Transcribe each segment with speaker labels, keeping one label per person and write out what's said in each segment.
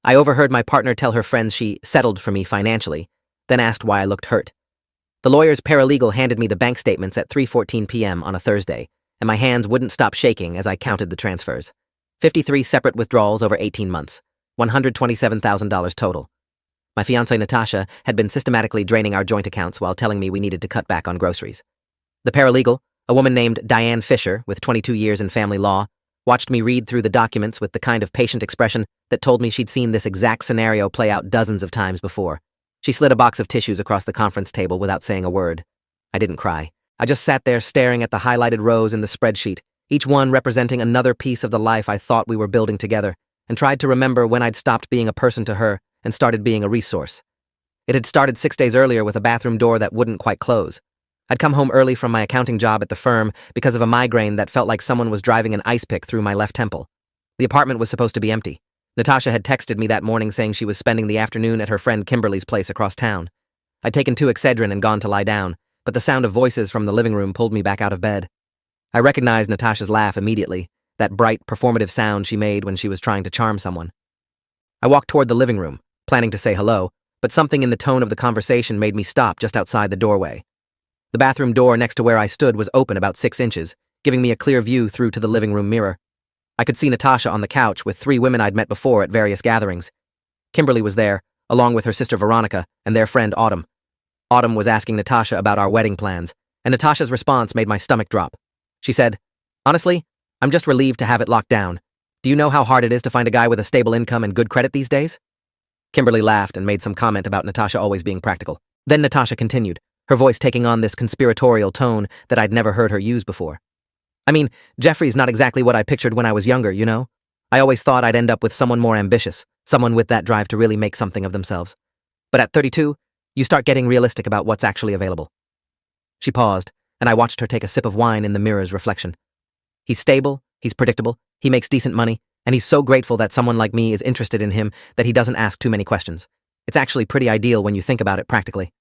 Speaker 1: I overheard my partner tell her friends she settled for me financially, then asked why I looked hurt. The lawyer's paralegal handed me the bank statements at 3:14 p.m. on a Thursday, and my hands wouldn't stop shaking as I counted the transfers. 53 separate withdrawals over 18 months, $127,000 total. My fiancée Natasha had been systematically draining our joint accounts while telling me we needed to cut back on groceries. The paralegal, a woman named Diane Fisher with 22 years in family law, watched me read through the documents with the kind of patient expression that told me she'd seen this exact scenario play out dozens of times before. She slid a box of tissues across the conference table without saying a word. I didn't cry. I just sat there staring at the highlighted rows in the spreadsheet, each one representing another piece of the life I thought we were building together, and tried to remember when I'd stopped being a person to her and started being a resource. It had started 6 days earlier with a bathroom door that wouldn't quite close. I'd come home early from my accounting job at the firm because of a migraine that felt like someone was driving an ice pick through my left temple. The apartment was supposed to be empty. Natasha had texted me that morning saying she was spending the afternoon at her friend Kimberly's place across town. I'd taken 2 Excedrin and gone to lie down, but the sound of voices from the living room pulled me back out of bed. I recognized Natasha's laugh immediately, that bright, performative sound she made when she was trying to charm someone. I walked toward the living room, planning to say hello, but something in the tone of the conversation made me stop just outside the doorway. The bathroom door next to where I stood was open about 6 inches, giving me a clear view through to the living room mirror. I could see Natasha on the couch with 3 women I'd met before at various gatherings. Kimberly was there, along with her sister Veronica and their friend Autumn. Autumn was asking Natasha about our wedding plans, and Natasha's response made my stomach drop. She said, "Honestly, I'm just relieved to have it locked down. Do you know how hard it is to find a guy with a stable income and good credit these days?" Kimberly laughed and made some comment about Natasha always being practical. Then Natasha continued, her voice taking on this conspiratorial tone that I'd never heard her use before. "I mean, Jeffrey's not exactly what I pictured when I was younger, you know? I always thought I'd end up with someone more ambitious, someone with that drive to really make something of themselves. But at 32, you start getting realistic about what's actually available." She paused, and I watched her take a sip of wine in the mirror's reflection. "He's stable, he's predictable, he makes decent money, and he's so grateful that someone like me is interested in him that he doesn't ask too many questions. It's actually pretty ideal when you think about it practically."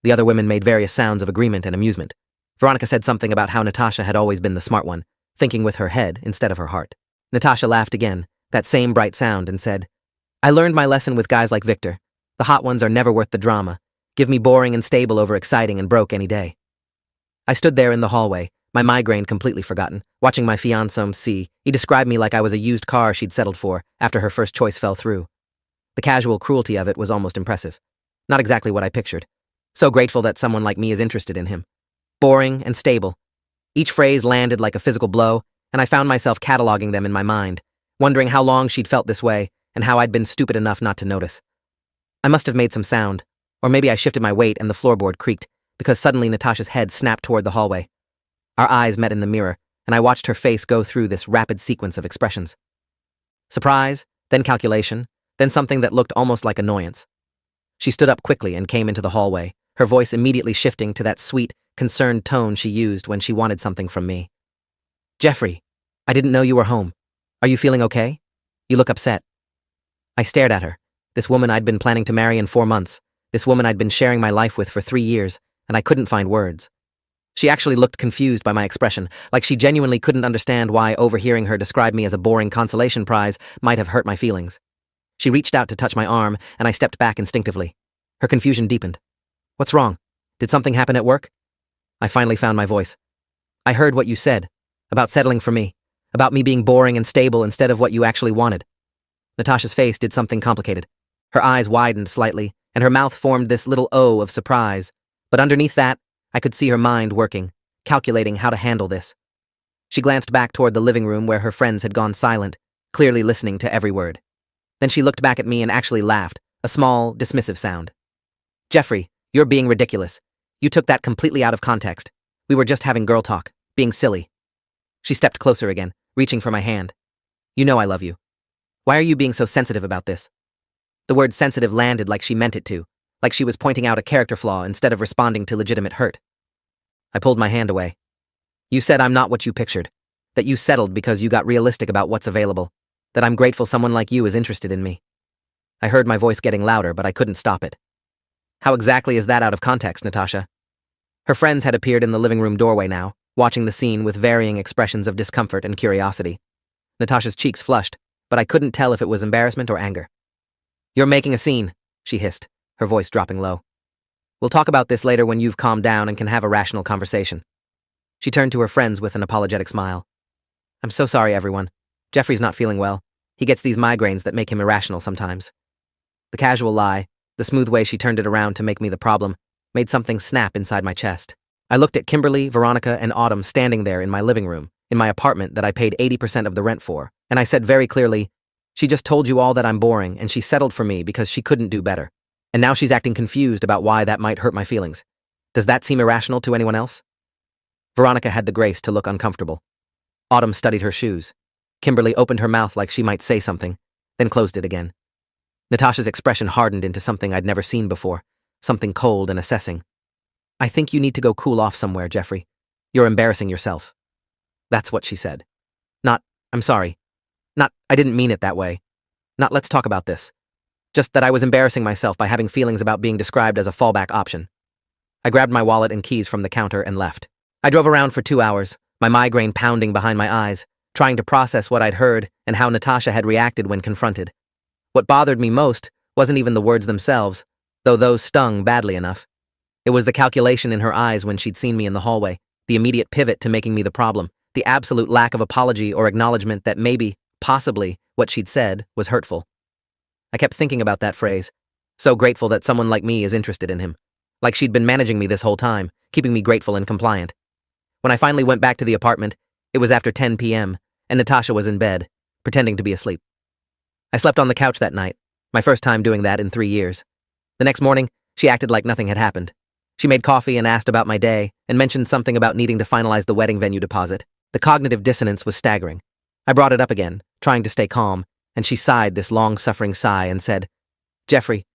Speaker 1: The other women made various sounds of agreement and amusement. Veronica said something about how Natasha had always been the smart one, thinking with her head instead of her heart. Natasha laughed again, that same bright sound, and said, "I learned my lesson with guys like Victor. The hot ones are never worth the drama. Give me boring and stable over exciting and broke any day." I stood there in the hallway, my migraine completely forgotten, watching my fiancé see. He described me like I was a used car she'd settled for after her first choice fell through. The casual cruelty of it was almost impressive. Not exactly what I pictured. So grateful that someone like me is interested in him. Boring and stable. Each phrase landed like a physical blow, and I found myself cataloging them in my mind, wondering how long she'd felt this way and how I'd been stupid enough not to notice. I must have made some sound, or maybe I shifted my weight and the floorboard creaked, because suddenly Natasha's head snapped toward the hallway. Our eyes met in the mirror, and I watched her face go through this rapid sequence of expressions. Surprise, then calculation, then something that looked almost like annoyance. She stood up quickly and came into the hallway, her voice immediately shifting to that sweet, concerned tone she used when she wanted something from me. "Jeffrey, I didn't know you were home. Are you feeling okay? You look upset." I stared at her, this woman I'd been planning to marry in 4 months, this woman I'd been sharing my life with for 3 years, and I couldn't find words. She actually looked confused by my expression, like she genuinely couldn't understand why overhearing her describe me as a boring consolation prize might have hurt my feelings. She reached out to touch my arm, and I stepped back instinctively. Her confusion deepened. "What's wrong? Did something happen at work?" I finally found my voice. "I heard what you said, about settling for me, about me being boring and stable instead of what you actually wanted." Natasha's face did something complicated. Her eyes widened slightly, and her mouth formed this little O of surprise. But underneath that, I could see her mind working, calculating how to handle this. She glanced back toward the living room where her friends had gone silent, clearly listening to every word. Then she looked back at me and actually laughed, a small, dismissive sound. "Jeffrey, you're being ridiculous. You took that completely out of context. We were just having girl talk, being silly." She stepped closer again, reaching for my hand. "You know I love you. Why are you being so sensitive about this?" The word sensitive landed like she meant it to, like she was pointing out a character flaw instead of responding to legitimate hurt. I pulled my hand away. "You said I'm not what you pictured, that you settled because you got realistic about what's available, that I'm grateful someone like you is interested in me." I heard my voice getting louder, but I couldn't stop it. "How exactly is that out of context, Natasha?" Her friends had appeared in the living room doorway now, watching the scene with varying expressions of discomfort and curiosity. Natasha's cheeks flushed, but I couldn't tell if it was embarrassment or anger. You're making a scene, she hissed, her voice dropping low. We'll talk about this later when you've calmed down and can have a rational conversation. She turned to her friends with an apologetic smile. I'm so sorry, everyone. Jeffrey's not feeling well. He gets these migraines that make him irrational sometimes. The casual lie, the smooth way she turned it around to make me the problem, made something snap inside my chest. I looked at Kimberly, Veronica, and Autumn standing there in my living room, in my apartment that I paid 80% of the rent for, and I said very clearly, she just told you all that I'm boring and she settled for me because she couldn't do better. And now she's acting confused about why that might hurt my feelings. Does that seem irrational to anyone else? Veronica had the grace to look uncomfortable. Autumn studied her shoes. Kimberly opened her mouth like she might say something, then closed it again. Natasha's expression hardened into something I'd never seen before, something cold and assessing. I think you need to go cool off somewhere, Jeffrey. You're embarrassing yourself. That's what she said. Not, I'm sorry. Not, I didn't mean it that way. Not, let's talk about this. Just that I was embarrassing myself by having feelings about being described as a fallback option. I grabbed my wallet and keys from the counter and left. I drove around for 2 hours, my migraine pounding behind my eyes, trying to process what I'd heard and how Natasha had reacted when confronted. What bothered me most wasn't even the words themselves, though those stung badly enough. It was the calculation in her eyes when she'd seen me in the hallway, the immediate pivot to making me the problem, the absolute lack of apology or acknowledgement that maybe, possibly, what she'd said was hurtful. I kept thinking about that phrase, so grateful that someone like me is interested in him, like she'd been managing me this whole time, keeping me grateful and compliant. When I finally went back to the apartment, it was after 10 p.m., and Natasha was in bed, pretending to be asleep. I slept on the couch that night, my first time doing that in 3 years. The next morning, she acted like nothing had happened. She made coffee and asked about my day, and mentioned something about needing to finalize the wedding venue deposit. The cognitive dissonance was staggering. I brought it up again, trying to stay calm, and she sighed this long-suffering sigh and said, Jeffrey,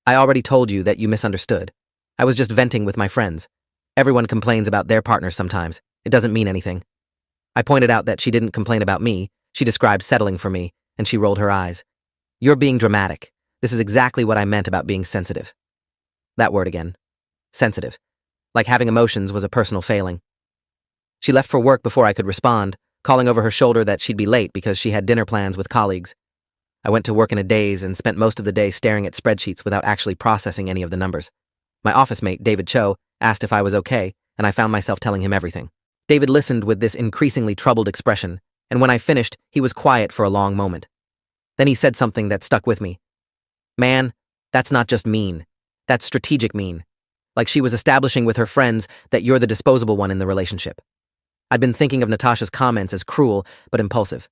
Speaker 1: I already told you that you misunderstood. I was just venting with my friends. Everyone complains about their partners sometimes. It doesn't mean anything. I pointed out that she didn't complain about me. She described settling for me, and she rolled her eyes. You're being dramatic. This is exactly what I meant about being sensitive. That word again. Sensitive. Like having emotions was a personal failing. She left for work before I could respond, calling over her shoulder that she'd be late because she had dinner plans with colleagues. I went to work in a daze and spent most of the day staring at spreadsheets without actually processing any of the numbers. My office mate, David Cho, asked if I was okay, and I found myself telling him everything. David listened with this increasingly troubled expression, and when I finished, he was quiet for a long moment. Then he said something that stuck with me. Man, that's not just mean. That's strategic mean. Like she was establishing with her friends that you're the disposable one in the relationship. I'd been thinking of Natasha's comments as cruel, but impulsive.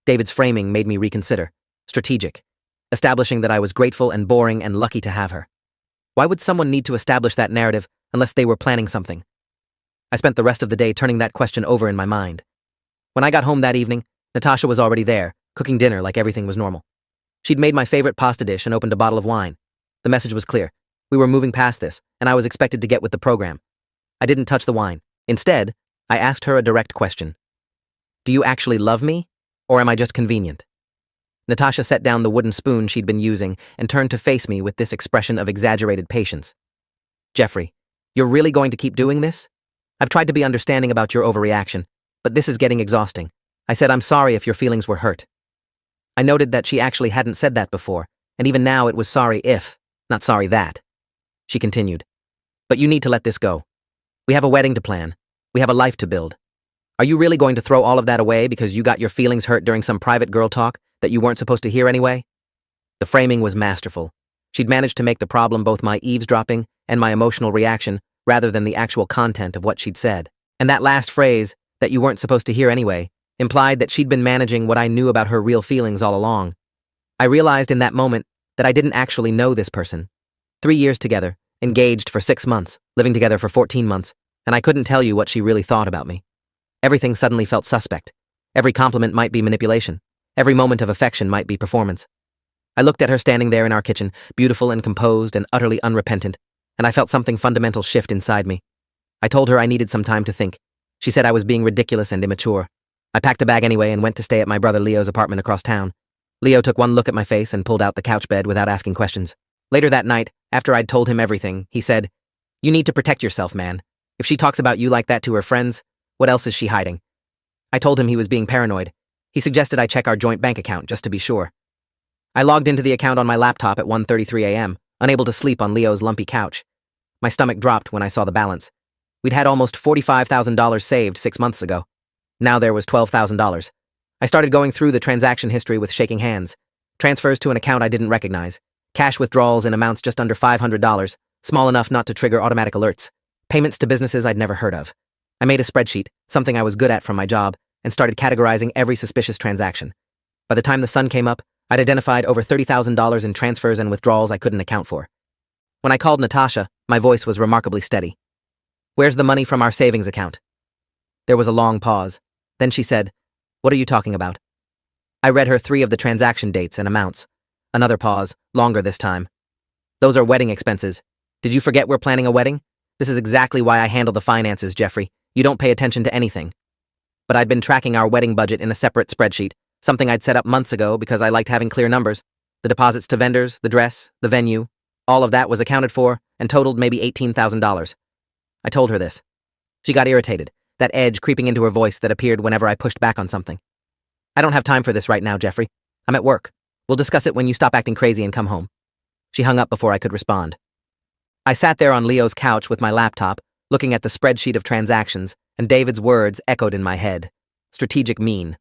Speaker 1: David's framing made me reconsider. Strategic. Establishing that I was grateful and boring and lucky to have her. Why would someone need to establish that narrative unless they were planning something? I spent the rest of the day turning that question over in my mind. When I got home that evening, Natasha was already there, cooking dinner like everything was normal. She'd made my favorite pasta dish and opened a bottle of wine. The message was clear. We were moving past this, and I was expected to get with the program. I didn't touch the wine. Instead, I asked her a direct question. Do you actually love me, or am I just convenient? Natasha set down the wooden spoon she'd been using and turned to face me with this expression of exaggerated patience. Jeffrey, you're really going to keep doing this? I've tried to be understanding about your overreaction, but this is getting exhausting. I said I'm sorry if your feelings were hurt. I noted that she actually hadn't said that before, and even now it was sorry if, not sorry that. She continued, but you need to let this go. We have a wedding to plan. We have a life to build. Are you really going to throw all of that away because you got your feelings hurt during some private girl talk that you weren't supposed to hear anyway? The framing was masterful. She'd managed to make the problem both my eavesdropping and my emotional reaction rather than the actual content of what she'd said. And that last phrase, that you weren't supposed to hear anyway, implied that she'd been managing what I knew about her real feelings all along. I realized in that moment that I didn't actually know this person. 3 years together, engaged for 6 months, living together for 14 months, and I couldn't tell you what she really thought about me. Everything suddenly felt suspect. Every compliment might be manipulation. Every moment of affection might be performance. I looked at her standing there in our kitchen, beautiful and composed and utterly unrepentant, and I felt something fundamental shift inside me. I told her I needed some time to think. She said I was being ridiculous and immature. I packed a bag anyway and went to stay at my brother Leo's apartment across town. Leo took one look at my face and pulled out the couch bed without asking questions. Later that night, after I'd told him everything, he said, "You need to protect yourself, man. If she talks about you like that to her friends, what else is she hiding?" I told him he was being paranoid. He suggested I check our joint bank account just to be sure. I logged into the account on my laptop at 1:33 a.m., unable to sleep on Leo's lumpy couch. My stomach dropped when I saw the balance. We'd had almost $45,000 saved 6 months ago. Now there was $12,000. I started going through the transaction history with shaking hands. Transfers to an account I didn't recognize. Cash withdrawals in amounts just under $500, small enough not to trigger automatic alerts. Payments to businesses I'd never heard of. I made a spreadsheet, something I was good at from my job, and started categorizing every suspicious transaction. By the time the sun came up, I'd identified over $30,000 in transfers and withdrawals I couldn't account for. When I called Natasha, my voice was remarkably steady. "Where's the money from our savings account?" There was a long pause. Then she said, "What are you talking about?" I read her 3 of the transaction dates and amounts. Another pause, longer this time. "Those are wedding expenses. Did you forget we're planning a wedding? This is exactly why I handle the finances, Jeffrey. You don't pay attention to anything." But I'd been tracking our wedding budget in a separate spreadsheet, something I'd set up months ago because I liked having clear numbers. The deposits to vendors, the dress, the venue, all of that was accounted for and totaled maybe $18,000. I told her this. She got irritated, that edge creeping into her voice that appeared whenever I pushed back on something. "I don't have time for this right now, Jeffrey. I'm at work. We'll discuss it when you stop acting crazy and come home." She hung up before I could respond. I sat there on Leo's couch with my laptop, looking at the spreadsheet of transactions, and David's words echoed in my head. Strategic mean.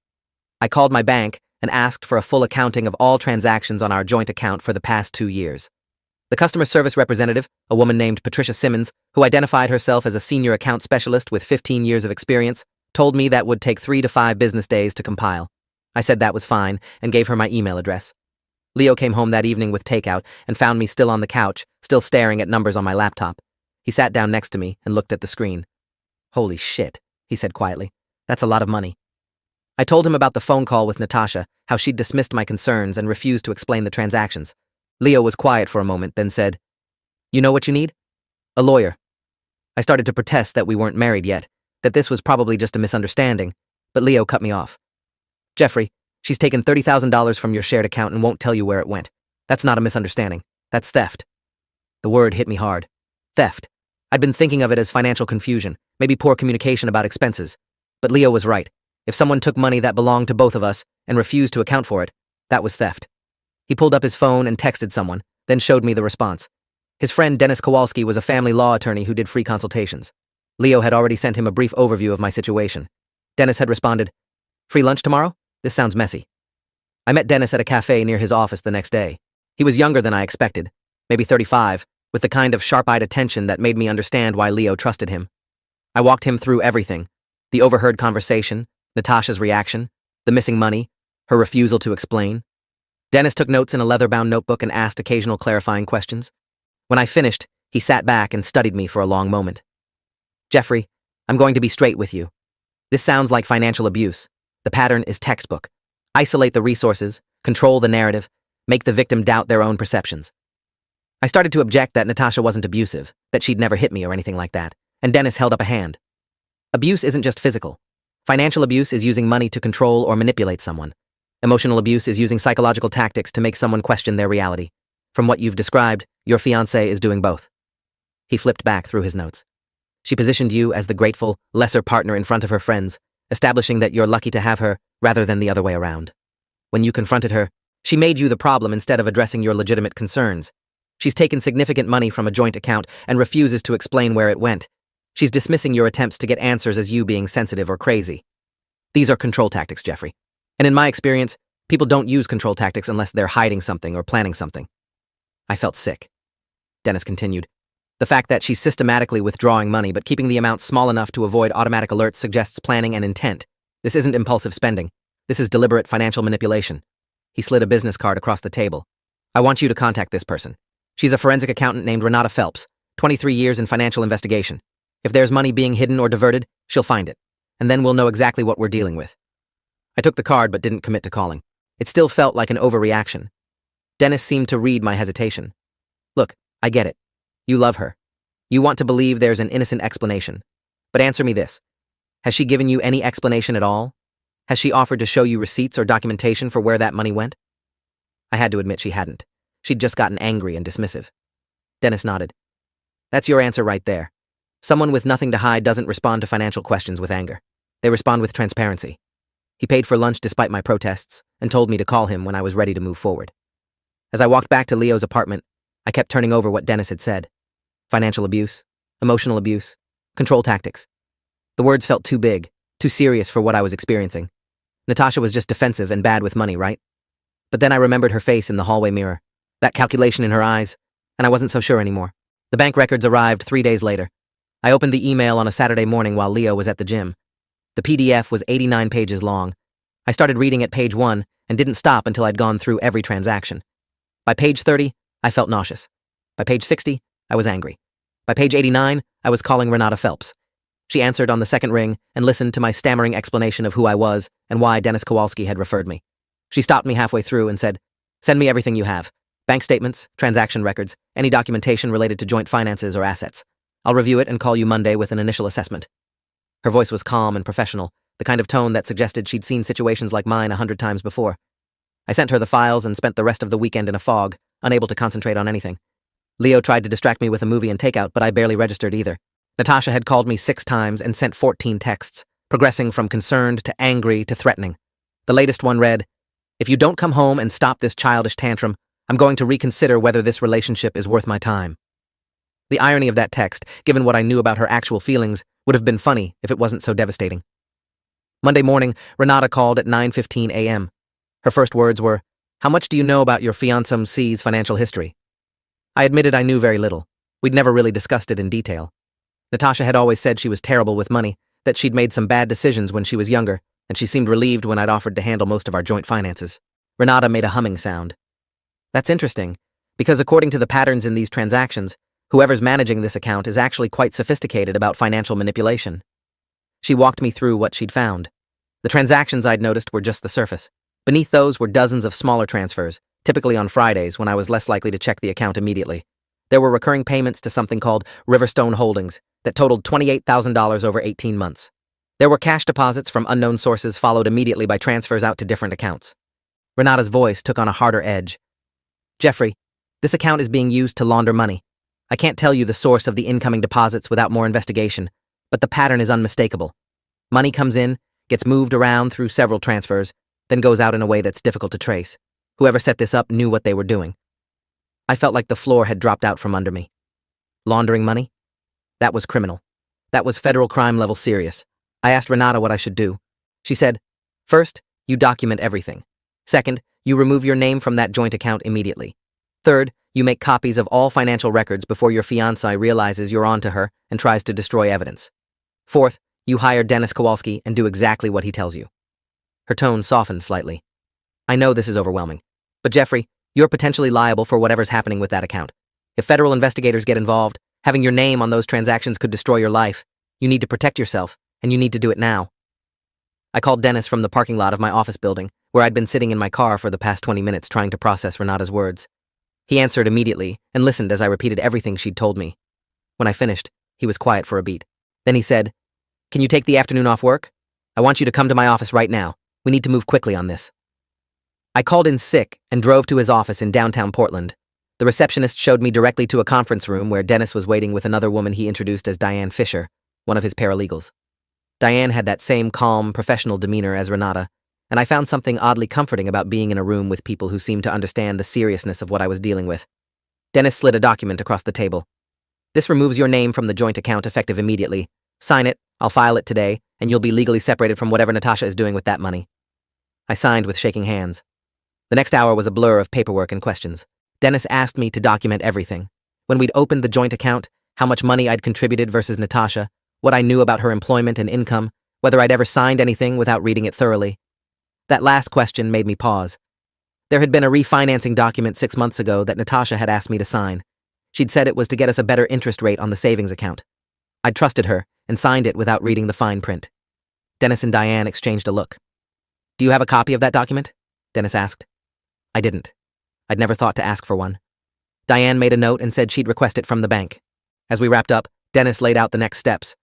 Speaker 1: I called my bank and asked for a full accounting of all transactions on our joint account for the past 2 years. The customer service representative, a woman named Patricia Simmons, who identified herself as a senior account specialist with 15 years of experience, told me that would take 3 to 5 business days to compile. I said that was fine and gave her my email address. Leo came home that evening with takeout and found me still on the couch, still staring at numbers on my laptop. He sat down next to me and looked at the screen. "Holy shit," he said quietly. "That's a lot of money." I told him about the phone call with Natasha, how she'd dismissed my concerns and refused to explain the transactions. Leo was quiet for a moment, then said, "You know what you need? A lawyer." I started to protest that we weren't married yet, that this was probably just a misunderstanding, but Leo cut me off. "Jeffrey, she's taken $30,000 from your shared account and won't tell you where it went. That's not a misunderstanding. That's theft." The word hit me hard. Theft. I'd been thinking of it as financial confusion, maybe poor communication about expenses. But Leo was right. If someone took money that belonged to both of us and refused to account for it, that was theft. He pulled up his phone and texted someone, then showed me the response. His friend Dennis Kowalski was a family law attorney who did free consultations. Leo had already sent him a brief overview of my situation. Dennis had responded, "Free lunch tomorrow? This sounds messy." I met Dennis at a cafe near his office the next day. He was younger than I expected, maybe 35, with the kind of sharp-eyed attention that made me understand why Leo trusted him. I walked him through everything: the overheard conversation, Natasha's reaction, the missing money, her refusal to explain. Dennis took notes in a leather-bound notebook and asked occasional clarifying questions. When I finished, he sat back and studied me for a long moment. "Jeffrey, I'm going to be straight with you. This sounds like financial abuse. The pattern is textbook. Isolate the resources, control the narrative, make the victim doubt their own perceptions." I started to object that Natasha wasn't abusive, that she'd never hit me or anything like that, and Dennis held up a hand. Abuse isn't just physical. Financial abuse is using money to control or manipulate someone. Emotional abuse is using psychological tactics to make someone question their reality. From what you've described, your fiancée is doing both. He flipped back through his notes. She positioned you as the grateful, lesser partner in front of her friends, establishing that you're lucky to have her rather than the other way around. When you confronted her, she made you the problem instead of addressing your legitimate concerns. She's taken significant money from a joint account and refuses to explain where it went. She's dismissing your attempts to get answers as you being sensitive or crazy. These are control tactics, Jeffrey. And in my experience, people don't use control tactics unless they're hiding something or planning something. I felt sick. Dennis continued. The fact that she's systematically withdrawing money but keeping the amount small enough to avoid automatic alerts suggests planning and intent. This isn't impulsive spending. This is deliberate financial manipulation. He slid a business card across the table. I want you to contact this person. She's a forensic accountant named Renata Phelps, 23 years in financial investigation. If there's money being hidden or diverted, she'll find it. And then we'll know exactly what we're dealing with. I took the card but didn't commit to calling. It still felt like an overreaction. Dennis seemed to read my hesitation. Look, I get it. You love her. You want to believe there's an innocent explanation. But answer me this. Has she given you any explanation at all? Has she offered to show you receipts or documentation for where that money went? I had to admit she hadn't. She'd just gotten angry and dismissive. Dennis nodded. That's your answer right there. Someone with nothing to hide doesn't respond to financial questions with anger. They respond with transparency. He paid for lunch despite my protests and told me to call him when I was ready to move forward. As I walked back to Leo's apartment, I kept turning over what Dennis had said. Financial abuse, emotional abuse, control tactics. The words felt too big, too serious for what I was experiencing. Natasha was just defensive and bad with money, right? But then I remembered her face in the hallway mirror, that calculation in her eyes, and I wasn't so sure anymore. The bank records arrived 3 days later. I opened the email on a Saturday morning while Leo was at the gym. The PDF was 89 pages long. I started reading at page 1 and didn't stop until I'd gone through every transaction. By page 30, I felt nauseous. By page 60, I was angry. By page 89, I was calling Renata Phelps. She answered on the second ring and listened to my stammering explanation of who I was and why Dennis Kowalski had referred me. She stopped me halfway through and said, "Send me everything you have. Bank statements, transaction records, any documentation related to joint finances or assets. I'll review it and call you Monday with an initial assessment." Her voice was calm and professional, the kind of tone that suggested she'd seen situations like mine 100 times before. I sent her the files and spent the rest of the weekend in a fog, unable to concentrate on anything. Leo tried to distract me with a movie and takeout, but I barely registered either. Natasha had called me 6 times and sent 14 texts, progressing from concerned to angry to threatening. The latest one read, "If you don't come home and stop this childish tantrum, I'm going to reconsider whether this relationship is worth my time." The irony of that text, given what I knew about her actual feelings, would have been funny if it wasn't so devastating. Monday morning, Renata called at 9:15 a.m. Her first words were, "How much do you know about your fiancé's financial history?" I admitted I knew very little. We'd never really discussed it in detail. Natasha had always said she was terrible with money, that she'd made some bad decisions when she was younger, and she seemed relieved when I'd offered to handle most of our joint finances. Renata made a humming sound. "That's interesting, because according to the patterns in these transactions, whoever's managing this account is actually quite sophisticated about financial manipulation." She walked me through what she'd found. The transactions I'd noticed were just the surface. Beneath those were dozens of smaller transfers, typically on Fridays when I was less likely to check the account immediately. There were recurring payments to something called Riverstone Holdings that totaled $28,000 over 18 months. There were cash deposits from unknown sources followed immediately by transfers out to different accounts. Renata's voice took on a harder edge. "Jeffrey, this account is being used to launder money. I can't tell you the source of the incoming deposits without more investigation, but the pattern is unmistakable. Money comes in, gets moved around through several transfers, then goes out in a way that's difficult to trace. Whoever set this up knew what they were doing." I felt like the floor had dropped out from under me. Laundering money? That was criminal. That was federal crime level serious. I asked Renata what I should do. She said, "First, you document everything. Second, you remove your name from that joint account immediately. Third, you make copies of all financial records before your fiancé realizes you're onto her and tries to destroy evidence. Fourth, you hire Dennis Kowalski and do exactly what he tells you." Her tone softened slightly. "I know this is overwhelming, but Jeffrey, you're potentially liable for whatever's happening with that account. If federal investigators get involved, having your name on those transactions could destroy your life. You need to protect yourself, and you need to do it now." I called Dennis from the parking lot of my office building, where I'd been sitting in my car for the past 20 minutes trying to process Renata's words. He answered immediately and listened as I repeated everything she'd told me. When I finished, he was quiet for a beat. Then he said, "Can you take the afternoon off work? I want you to come to my office right now. We need to move quickly on this." I called in sick and drove to his office in downtown Portland. The receptionist showed me directly to a conference room where Dennis was waiting with another woman he introduced as Diane Fisher, one of his paralegals. Diane had that same calm, professional demeanor as Renata, and I found something oddly comforting about being in a room with people who seemed to understand the seriousness of what I was dealing with. Dennis slid a document across the table. "This removes your name from the joint account effective immediately. Sign it, I'll file it today, and you'll be legally separated from whatever Natasha is doing with that money." I signed with shaking hands. The next hour was a blur of paperwork and questions. Dennis asked me to document everything. When we'd opened the joint account, how much money I'd contributed versus Natasha, what I knew about her employment and income, whether I'd ever signed anything without reading it thoroughly. That last question made me pause. There had been a refinancing document 6 months ago that Natasha had asked me to sign. She'd said it was to get us a better interest rate on the savings account. I'd trusted her and signed it without reading the fine print. Dennis and Diane exchanged a look. "Do you have a copy of that document?" Dennis asked. I didn't. I'd never thought to ask for one. Diane made a note and said she'd request it from the bank. As we wrapped up, Dennis laid out the next steps.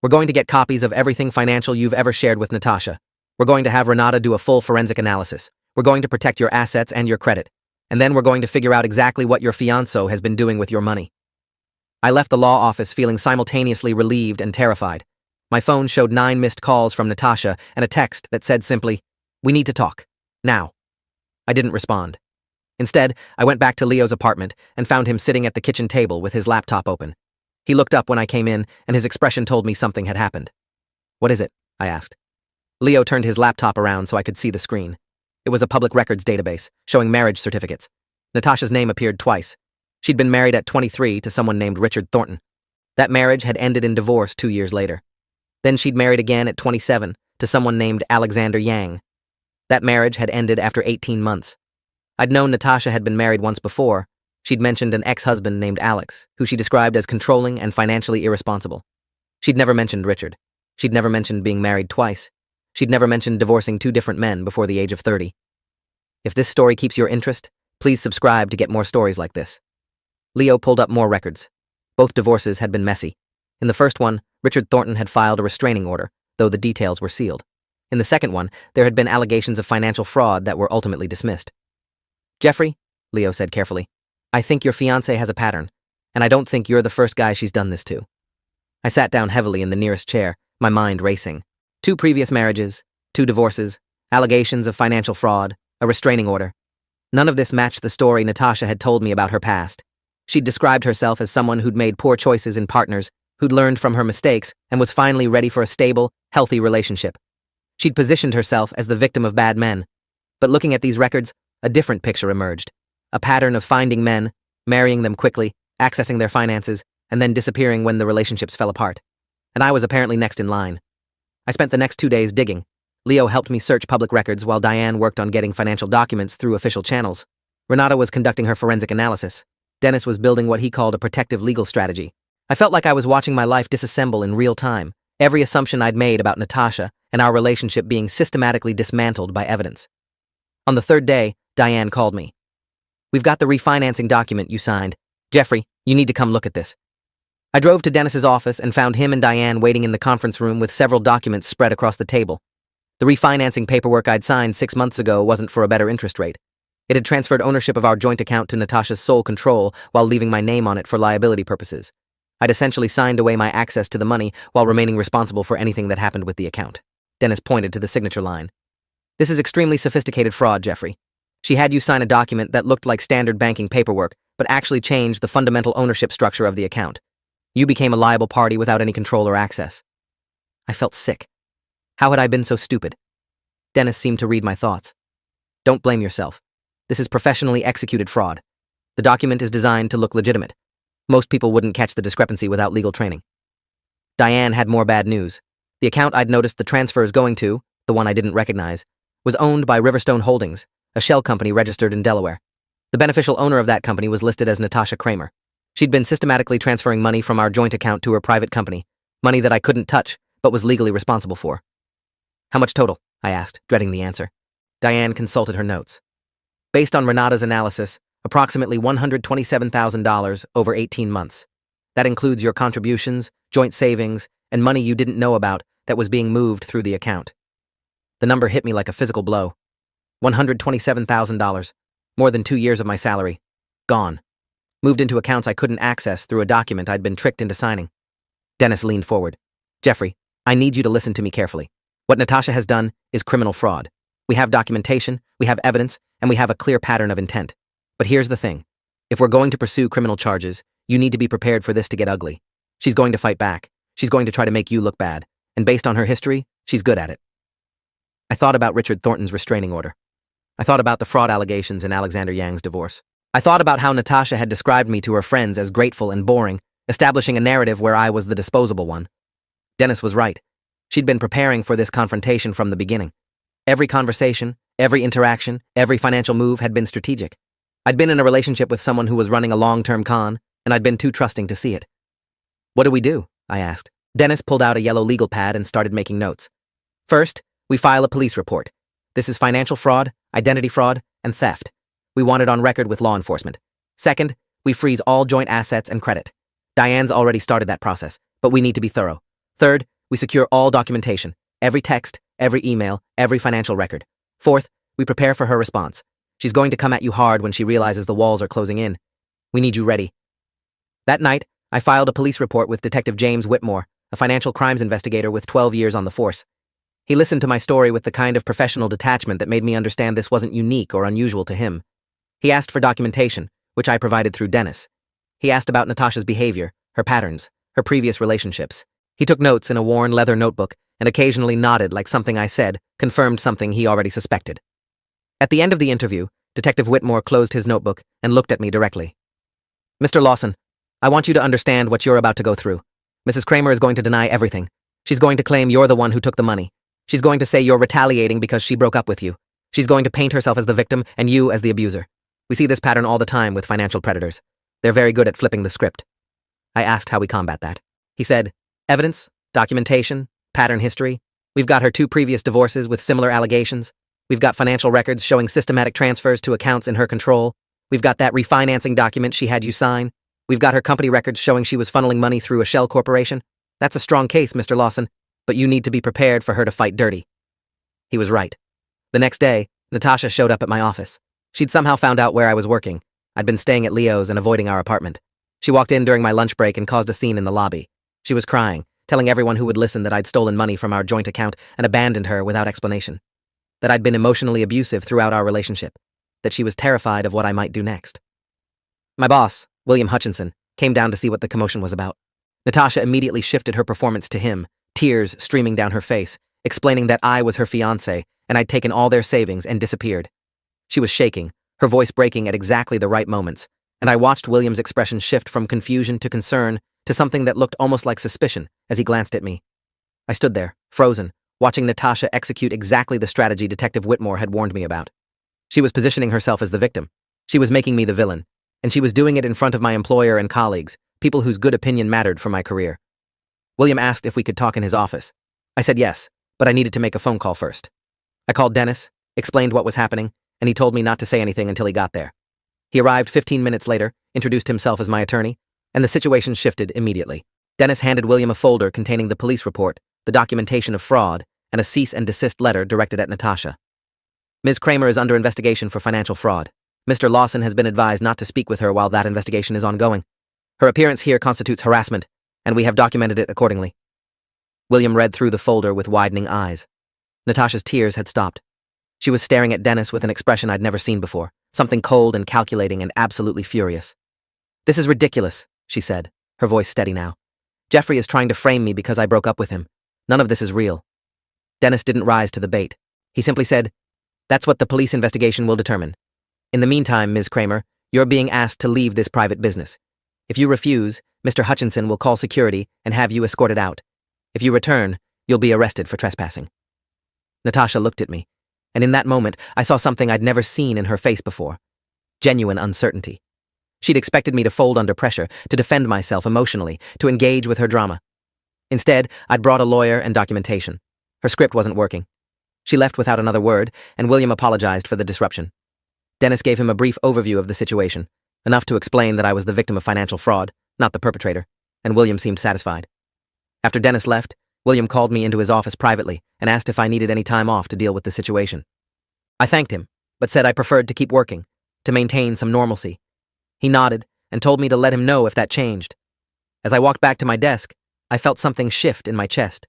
Speaker 1: "We're going to get copies of everything financial you've ever shared with Natasha. We're going to have Renata do a full forensic analysis. We're going to protect your assets and your credit. And then we're going to figure out exactly what your fiancé has been doing with your money." I left the law office feeling simultaneously relieved and terrified. My phone showed 9 missed calls from Natasha and a text that said simply, "We need to talk. Now." I didn't respond. Instead, I went back to Leo's apartment and found him sitting at the kitchen table with his laptop open. He looked up when I came in, and his expression told me something had happened. "What is it?" I asked. Leo turned his laptop around so I could see the screen. It was a public records database, showing marriage certificates. Natasha's name appeared twice. She'd been married at 23 to someone named Richard Thornton. That marriage had ended in divorce 2 years later. Then she'd married again at 27 to someone named Alexander Yang. That marriage had ended after 18 months. I'd known Natasha had been married once before. She'd mentioned an ex-husband named Alex, who she described as controlling and financially irresponsible. She'd never mentioned Richard. She'd never mentioned being married twice. She'd never mentioned divorcing 2 different men before the age of 30. If this story keeps your interest, please subscribe to get more stories like this. Leo pulled up more records. Both divorces had been messy. In the first one, Richard Thornton had filed a restraining order, though the details were sealed. In the second one, there had been allegations of financial fraud that were ultimately dismissed. "Jeffrey," Leo said carefully, "I think your fiancée has a pattern, and I don't think you're the first guy she's done this to." I sat down heavily in the nearest chair, my mind racing. 2 previous marriages, 2 divorces, allegations of financial fraud, a restraining order. None of this matched the story Natasha had told me about her past. She'd described herself as someone who'd made poor choices in partners, who'd learned from her mistakes, and was finally ready for a stable, healthy relationship. She'd positioned herself as the victim of bad men. But looking at these records, a different picture emerged. A pattern of finding men, marrying them quickly, accessing their finances, and then disappearing when the relationships fell apart. And I was apparently next in line. I spent the next 2 days digging. Leo helped me search public records while Diane worked on getting financial documents through official channels. Renata was conducting her forensic analysis. Dennis was building what he called a protective legal strategy. I felt like I was watching my life disassemble in real time, every assumption I'd made about Natasha and our relationship being systematically dismantled by evidence. On the 3rd day, Diane called me. "We've got the refinancing document you signed. Jeffrey, you need to come look at this." I drove to Dennis's office and found him and Diane waiting in the conference room with several documents spread across the table. The refinancing paperwork I'd signed 6 months ago wasn't for a better interest rate. It had transferred ownership of our joint account to Natasha's sole control while leaving my name on it for liability purposes. I'd essentially signed away my access to the money while remaining responsible for anything that happened with the account. Dennis pointed to the signature line. "This is extremely sophisticated fraud, Jeffrey. She had you sign a document that looked like standard banking paperwork, but actually changed the fundamental ownership structure of the account. You became a liable party without any control or access." I felt sick. How had I been so stupid? Dennis seemed to read my thoughts. "Don't blame yourself. This is professionally executed fraud. The document is designed to look legitimate. Most people wouldn't catch the discrepancy without legal training." Diane had more bad news. The account I'd noticed the transfers going to, the one I didn't recognize, was owned by Riverstone Holdings, a shell company registered in Delaware. The beneficial owner of that company was listed as Natasha Kramer. She'd been systematically transferring money from our joint account to her private company, money that I couldn't touch, but was legally responsible for. "How much total?" I asked, dreading the answer. Diane consulted her notes. "Based on Renata's analysis, approximately $127,000 over 18 months. That includes your contributions, joint savings, and money you didn't know about that was being moved through the account." The number hit me like a physical blow. $127,000, more than 2 years of my salary. Gone. Moved into accounts I couldn't access through a document I'd been tricked into signing. Dennis leaned forward. "Jeffrey, I need you to listen to me carefully. What Natasha has done is criminal fraud. We have documentation, we have evidence, and we have a clear pattern of intent. But here's the thing. If we're going to pursue criminal charges, you need to be prepared for this to get ugly. She's going to fight back. She's going to try to make you look bad. And based on her history, she's good at it." I thought about Richard Thornton's restraining order. I thought about the fraud allegations in Alexander Yang's divorce. I thought about how Natasha had described me to her friends as grateful and boring, establishing a narrative where I was the disposable one. Dennis was right. She'd been preparing for this confrontation from the beginning. Every conversation, every interaction, every financial move had been strategic. I'd been in a relationship with someone who was running a long-term con, and I'd been too trusting to see it. "What do we do?" I asked. Dennis pulled out a yellow legal pad and started making notes. "First, we file a police report. This is financial fraud, identity fraud, and theft. We want it on record with law enforcement. Second, we freeze all joint assets and credit. Diane's already started that process, but we need to be thorough. Third, we secure all documentation, every text, every email, every financial record. Fourth, we prepare for her response. She's going to come at you hard when she realizes the walls are closing in. We need you ready." That night, I filed a police report with Detective James Whitmore, a financial crimes investigator with 12 years on the force. He listened to my story with the kind of professional detachment that made me understand this wasn't unique or unusual to him. He asked for documentation, which I provided through Dennis. He asked about Natasha's behavior, her patterns, her previous relationships. He took notes in a worn leather notebook and occasionally nodded like something I said confirmed something he already suspected. At the end of the interview, Detective Whitmore closed his notebook and looked at me directly. "Mr. Lawson, I want you to understand what you're about to go through. Mrs. Kramer is going to deny everything. She's going to claim you're the one who took the money. She's going to say you're retaliating because she broke up with you. She's going to paint herself as the victim and you as the abuser. We see this pattern all the time with financial predators. They're very good at flipping the script." I asked how we combat that. He said, "Evidence, documentation, pattern history. We've got her 2 previous divorces with similar allegations. We've got financial records showing systematic transfers to accounts in her control. We've got that refinancing document she had you sign. We've got her company records showing she was funneling money through a shell corporation. That's a strong case, Mr. Lawson, but you need to be prepared for her to fight dirty." He was right. The next day, Natasha showed up at my office. She'd somehow found out where I was working. I'd been staying at Leo's and avoiding our apartment. She walked in during my lunch break and caused a scene in the lobby. She was crying, telling everyone who would listen that I'd stolen money from our joint account and abandoned her without explanation. That I'd been emotionally abusive throughout our relationship. That she was terrified of what I might do next. My boss, William Hutchinson, came down to see what the commotion was about. Natasha immediately shifted her performance to him, tears streaming down her face, explaining that I was her fiancé and I'd taken all their savings and disappeared. She was shaking, her voice breaking at exactly the right moments, and I watched William's expression shift from confusion to concern to something that looked almost like suspicion as he glanced at me. I stood there, frozen, watching Natasha execute exactly the strategy Detective Whitmore had warned me about. She was positioning herself as the victim. She was making me the villain, and she was doing it in front of my employer and colleagues, people whose good opinion mattered for my career. William asked if we could talk in his office. I said yes, but I needed to make a phone call first. I called Dennis, explained what was happening, and he told me not to say anything until he got there. He arrived 15 minutes later, introduced himself as my attorney, and the situation shifted immediately. Dennis handed William a folder containing the police report, the documentation of fraud, and a cease and desist letter directed at Natasha. "Ms. Kramer is under investigation for financial fraud. Mr. Lawson has been advised not to speak with her while that investigation is ongoing. Her appearance here constitutes harassment, and we have documented it accordingly." William read through the folder with widening eyes. Natasha's tears had stopped. She was staring at Dennis with an expression I'd never seen before, something cold and calculating and absolutely furious. "This is ridiculous," she said, her voice steady now. "Jeffrey is trying to frame me because I broke up with him. None of this is real." Dennis didn't rise to the bait. He simply said, "That's what the police investigation will determine. In the meantime, Ms. Kramer, you're being asked to leave this private business. If you refuse, Mr. Hutchinson will call security and have you escorted out. If you return, you'll be arrested for trespassing." Natasha looked at me, and in that moment, I saw something I'd never seen in her face before. Genuine uncertainty. She'd expected me to fold under pressure, to defend myself emotionally, to engage with her drama. Instead, I'd brought a lawyer and documentation. Her script wasn't working. She left without another word, and William apologized for the disruption. Dennis gave him a brief overview of the situation, enough to explain that I was the victim of financial fraud, not the perpetrator, and William seemed satisfied. After Dennis left, William called me into his office privately and asked if I needed any time off to deal with the situation. I thanked him, but said I preferred to keep working, to maintain some normalcy. He nodded and told me to let him know if that changed. As I walked back to my desk, I felt something shift in my chest.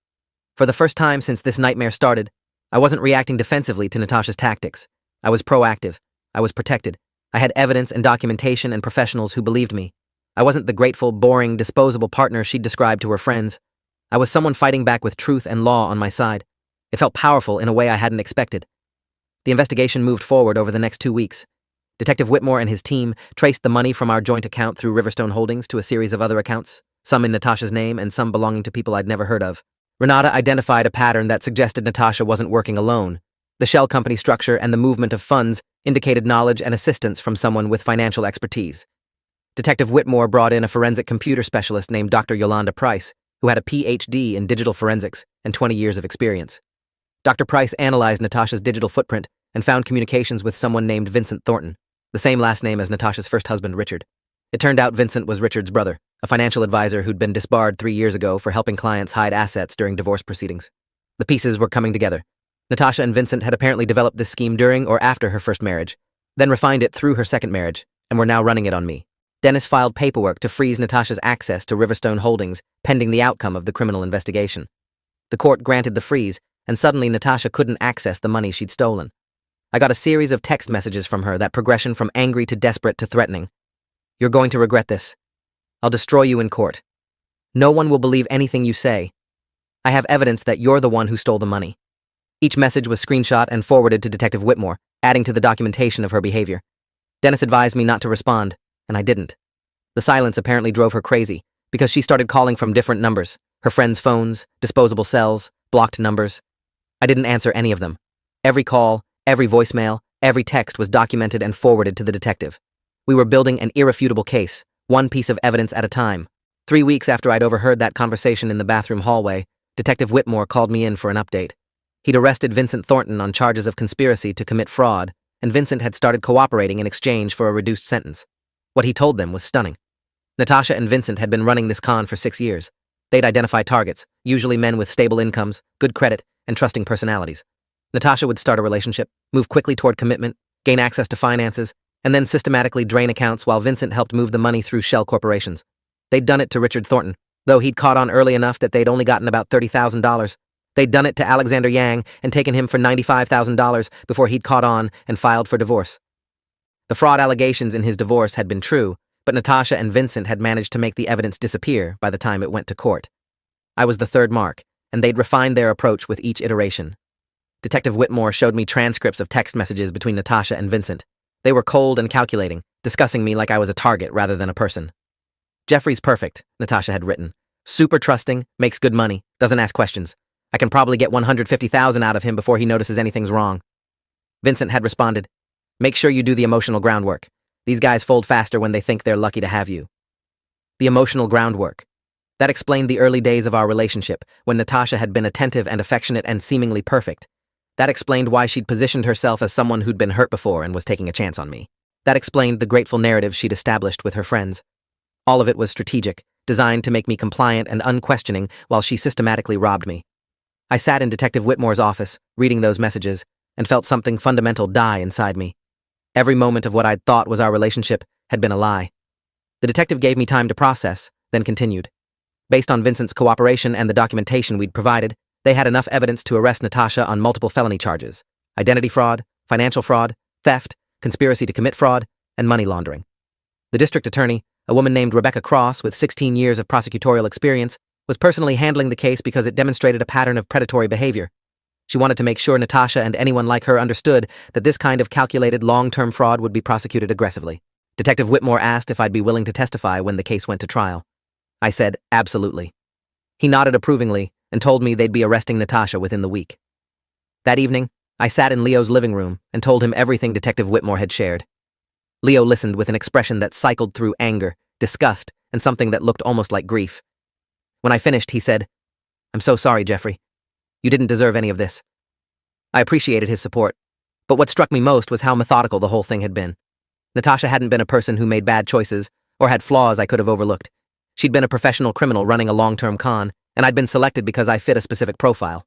Speaker 1: For the first time since this nightmare started, I wasn't reacting defensively to Natasha's tactics. I was proactive. I was protected. I had evidence and documentation and professionals who believed me. I wasn't the grateful, boring, disposable partner she'd described to her friends. I was someone fighting back with truth and law on my side. It felt powerful in a way I hadn't expected. The investigation moved forward over the next 2 weeks. Detective Whitmore and his team traced the money from our joint account through Riverstone Holdings to a series of other accounts, some in Natasha's name and some belonging to people I'd never heard of. Renata identified a pattern that suggested Natasha wasn't working alone. The shell company structure and the movement of funds indicated knowledge and assistance from someone with financial expertise. Detective Whitmore brought in a forensic computer specialist named Dr. Yolanda Price, who had a PhD in digital forensics and 20 years of experience. Dr. Price analyzed Natasha's digital footprint and found communications with someone named Vincent Thornton, the same last name as Natasha's first husband, Richard. It turned out Vincent was Richard's brother, a financial advisor who'd been disbarred 3 years ago for helping clients hide assets during divorce proceedings. The pieces were coming together. Natasha and Vincent had apparently developed this scheme during or after her first marriage, then refined it through her second marriage, and were now running it on me. Dennis filed paperwork to freeze Natasha's access to Riverstone Holdings pending the outcome of the criminal investigation. The court granted the freeze, and suddenly Natasha couldn't access the money she'd stolen. I got a series of text messages from her, that progression from angry to desperate to threatening. You're going to regret this. I'll destroy you in court. No one will believe anything you say. I have evidence that you're the one who stole the money. Each message was screenshot and forwarded to Detective Whitmore, adding to the documentation of her behavior. Dennis advised me not to respond, and I didn't. The silence apparently drove her crazy, because she started calling from different numbers, her friends' phones, disposable cells, blocked numbers. I didn't answer any of them. Every call, every voicemail, every text was documented and forwarded to the detective. We were building an irrefutable case, one piece of evidence at a time. 3 weeks after I'd overheard that conversation in the bathroom hallway, Detective Whitmore called me in for an update. He'd arrested Vincent Thornton on charges of conspiracy to commit fraud, and Vincent had started cooperating in exchange for a reduced sentence. What he told them was stunning. Natasha and Vincent had been running this con for 6 years. They'd identify targets, usually men with stable incomes, good credit, and trusting personalities. Natasha would start a relationship, move quickly toward commitment, gain access to finances, and then systematically drain accounts while Vincent helped move the money through shell corporations. They'd done it to Richard Thornton, though he'd caught on early enough that they'd only gotten about $30,000. They'd done it to Alexander Yang and taken him for $95,000 before he'd caught on and filed for divorce. The fraud allegations in his divorce had been true, but Natasha and Vincent had managed to make the evidence disappear by the time it went to court. I was the third mark, and they'd refined their approach with each iteration. Detective Whitmore showed me transcripts of text messages between Natasha and Vincent. They were cold and calculating, discussing me like I was a target rather than a person. Jeffrey's perfect, Natasha had written. Super trusting, makes good money, doesn't ask questions. I can probably get $150,000 out of him before he notices anything's wrong. Vincent had responded, make sure you do the emotional groundwork. These guys fold faster when they think they're lucky to have you. The emotional groundwork. That explained the early days of our relationship, when Natasha had been attentive and affectionate and seemingly perfect. That explained why she'd positioned herself as someone who'd been hurt before and was taking a chance on me. That explained the grateful narrative she'd established with her friends. All of it was strategic, designed to make me compliant and unquestioning while she systematically robbed me. I sat in Detective Whitmore's office, reading those messages, and felt something fundamental die inside me. Every moment of what I'd thought was our relationship had been a lie. The detective gave me time to process, then continued. Based on Vincent's cooperation and the documentation we'd provided, they had enough evidence to arrest Natasha on multiple felony charges: identity fraud, financial fraud, theft, conspiracy to commit fraud, and money laundering. The district attorney, a woman named Rebecca Cross with 16 years of prosecutorial experience, was personally handling the case because it demonstrated a pattern of predatory behavior. She wanted to make sure Natasha and anyone like her understood that this kind of calculated long-term fraud would be prosecuted aggressively. Detective Whitmore asked if I'd be willing to testify when the case went to trial. I said, absolutely. He nodded approvingly and told me they'd be arresting Natasha within the week. That evening, I sat in Leo's living room and told him everything Detective Whitmore had shared. Leo listened with an expression that cycled through anger, disgust, and something that looked almost like grief. When I finished, he said, I'm so sorry, Jeffrey. You didn't deserve any of this. I appreciated his support, but what struck me most was how methodical the whole thing had been. Natasha hadn't been a person who made bad choices or had flaws I could have overlooked. She'd been a professional criminal running a long-term con, and I'd been selected because I fit a specific profile.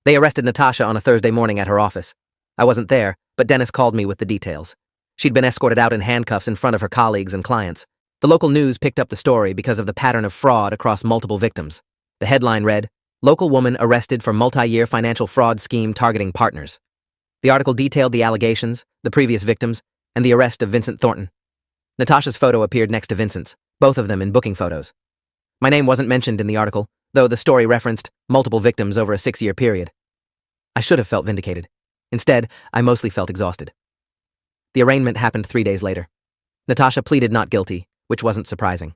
Speaker 1: They arrested Natasha on a Thursday morning at her office. I wasn't there, but Dennis called me with the details. She'd been escorted out in handcuffs in front of her colleagues and clients. The local news picked up the story because of the pattern of fraud across multiple victims. The headline read, Local woman arrested for multi-year financial fraud scheme targeting partners. The article detailed the allegations, the previous victims, and the arrest of Vincent Thornton. Natasha's photo appeared next to Vincent's, both of them in booking photos. My name wasn't mentioned in the article, though the story referenced multiple victims over a 6-year period. I should have felt vindicated. Instead, I mostly felt exhausted. The arraignment happened 3 days later. Natasha pleaded not guilty, which wasn't surprising.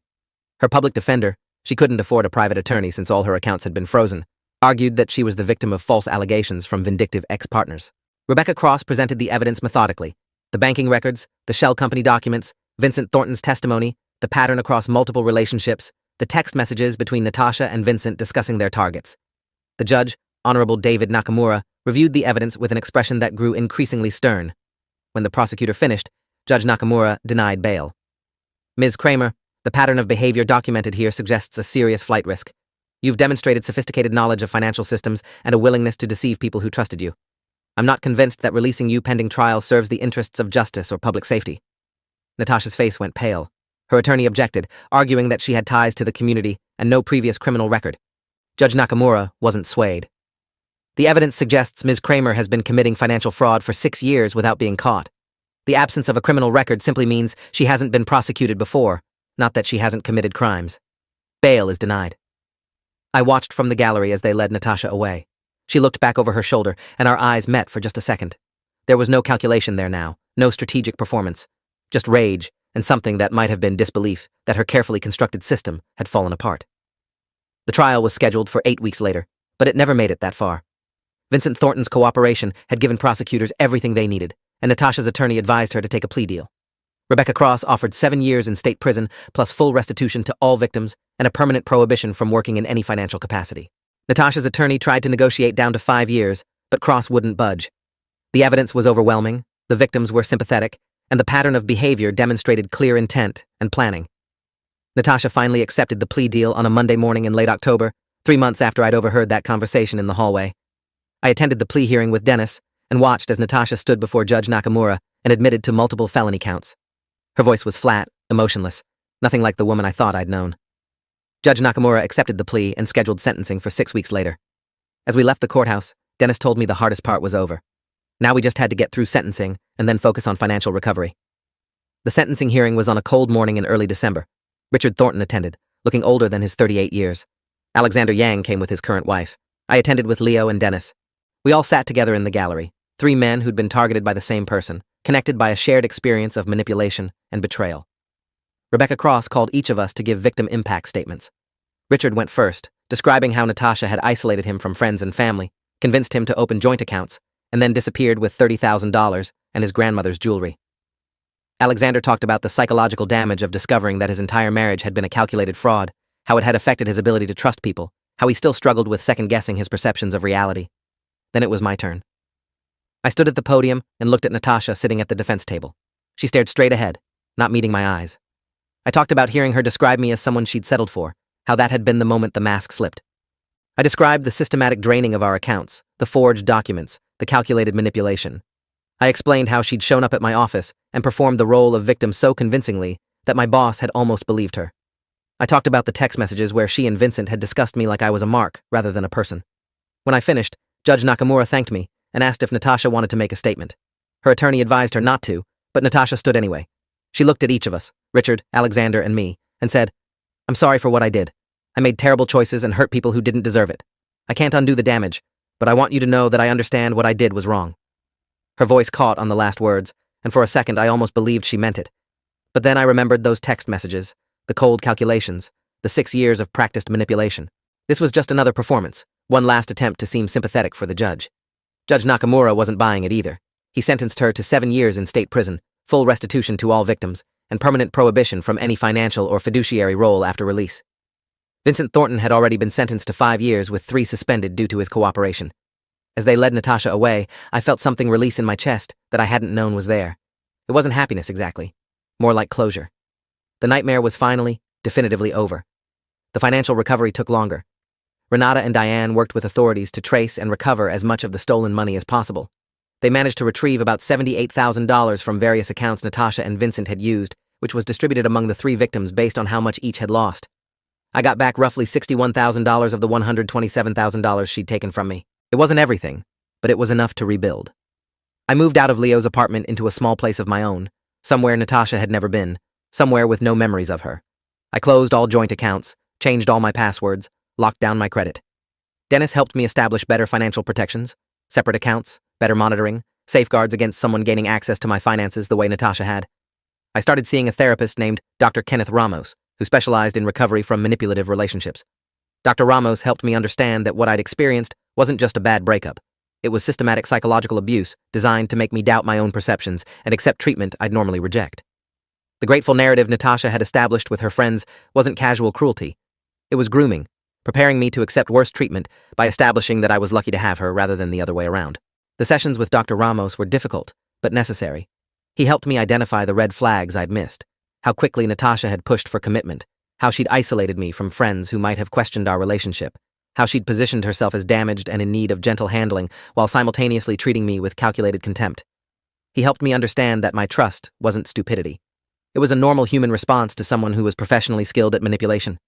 Speaker 1: Her public defender, she couldn't afford a private attorney since all her accounts had been frozen, argued that she was the victim of false allegations from vindictive ex-partners. Rebecca Cross presented the evidence methodically: the banking records, the shell company documents, Vincent Thornton's testimony, the pattern across multiple relationships, the text messages between Natasha and Vincent discussing their targets. The judge, Honorable David Nakamura, reviewed the evidence with an expression that grew increasingly stern. When the prosecutor finished, Judge Nakamura denied bail. Ms. Kramer, the pattern of behavior documented here suggests a serious flight risk. You've demonstrated sophisticated knowledge of financial systems and a willingness to deceive people who trusted you. I'm not convinced that releasing you pending trial serves the interests of justice or public safety. Natasha's face went pale. Her attorney objected, arguing that she had ties to the community and no previous criminal record. Judge Nakamura wasn't swayed. The evidence suggests Ms. Kramer has been committing financial fraud for 6 years without being caught. The absence of a criminal record simply means she hasn't been prosecuted before, not that she hasn't committed crimes. Bail is denied. I watched from the gallery as they led Natasha away. She looked back over her shoulder, and our eyes met for just a second. There was no calculation there now, no strategic performance, just rage and something that might have been disbelief that her carefully constructed system had fallen apart. The trial was scheduled for 8 weeks later, but it never made it that far. Vincent Thornton's cooperation had given prosecutors everything they needed, and Natasha's attorney advised her to take a plea deal. Rebecca Cross offered 7 years in state prison plus full restitution to all victims and a permanent prohibition from working in any financial capacity. Natasha's attorney tried to negotiate down to 5 years, but Cross wouldn't budge. The evidence was overwhelming, the victims were sympathetic, and the pattern of behavior demonstrated clear intent and planning. Natasha finally accepted the plea deal on a Monday morning in late October, 3 months after I'd overheard that conversation in the hallway. I attended the plea hearing with Dennis and watched as Natasha stood before Judge Nakamura and admitted to multiple felony counts. Her voice was flat, emotionless, nothing like the woman I thought I'd known. Judge Nakamura accepted the plea and scheduled sentencing for 6 weeks later. As we left the courthouse, Dennis told me the hardest part was over. Now we just had to get through sentencing and then focus on financial recovery. The sentencing hearing was on a cold morning in early December. Richard Thornton attended, looking older than his 38 years. Alexander Yang came with his current wife. I attended with Leo and Dennis. We all sat together in the gallery, 3 men who'd been targeted by the same person, connected by a shared experience of manipulation and betrayal. Rebecca Cross called each of us to give victim impact statements. Richard went first, describing how Natasha had isolated him from friends and family, convinced him to open joint accounts, and then disappeared with $30,000 and his grandmother's jewelry. Alexander talked about the psychological damage of discovering that his entire marriage had been a calculated fraud, how it had affected his ability to trust people, how he still struggled with second-guessing his perceptions of reality. Then it was my turn. I stood at the podium and looked at Natasha sitting at the defense table. She stared straight ahead, not meeting my eyes. I talked about hearing her describe me as someone she'd settled for, how that had been the moment the mask slipped. I described the systematic draining of our accounts, the forged documents, the calculated manipulation. I explained how she'd shown up at my office and performed the role of victim so convincingly that my boss had almost believed her. I talked about the text messages where she and Vincent had discussed me like I was a mark rather than a person. When I finished, Judge Nakamura thanked me and asked if Natasha wanted to make a statement. Her attorney advised her not to, but Natasha stood anyway. She looked at each of us, Richard, Alexander, and me, and said, "I'm sorry for what I did. I made terrible choices and hurt people who didn't deserve it. I can't undo the damage, but I want you to know that I understand what I did was wrong." Her voice caught on the last words, and for a second I almost believed she meant it. But then I remembered those text messages, the cold calculations, the 6 years of practiced manipulation. This was just another performance, one last attempt to seem sympathetic for the judge. Judge Nakamura wasn't buying it either. He sentenced her to 7 years in state prison, full restitution to all victims, and permanent prohibition from any financial or fiduciary role after release. Vincent Thornton had already been sentenced to 5 years with 3 suspended due to his cooperation. As they led Natasha away, I felt something release in my chest that I hadn't known was there. It wasn't happiness exactly, more like closure. The nightmare was finally, definitively over. The financial recovery took longer. Renata and Diane worked with authorities to trace and recover as much of the stolen money as possible. They managed to retrieve about $78,000 from various accounts Natasha and Vincent had used, which was distributed among the 3 victims based on how much each had lost. I got back roughly $61,000 of the $127,000 she'd taken from me. It wasn't everything, but it was enough to rebuild. I moved out of Leo's apartment into a small place of my own, somewhere Natasha had never been, somewhere with no memories of her. I closed all joint accounts, changed all my passwords, locked down my credit. Dennis helped me establish better financial protections, separate accounts, better monitoring, safeguards against someone gaining access to my finances the way Natasha had. I started seeing a therapist named Dr. Kenneth Ramos, who specialized in recovery from manipulative relationships. Dr. Ramos helped me understand that what I'd experienced wasn't just a bad breakup. It was systematic psychological abuse designed to make me doubt my own perceptions and accept treatment I'd normally reject. The grateful narrative Natasha had established with her friends wasn't casual cruelty. It was grooming, preparing me to accept worse treatment by establishing that I was lucky to have her rather than the other way around. The sessions with Dr. Ramos were difficult, but necessary. He helped me identify the red flags I'd missed, how quickly Natasha had pushed for commitment, how she'd isolated me from friends who might have questioned our relationship, how she'd positioned herself as damaged and in need of gentle handling while simultaneously treating me with calculated contempt. He helped me understand that my trust wasn't stupidity. It was a normal human response to someone who was professionally skilled at manipulation.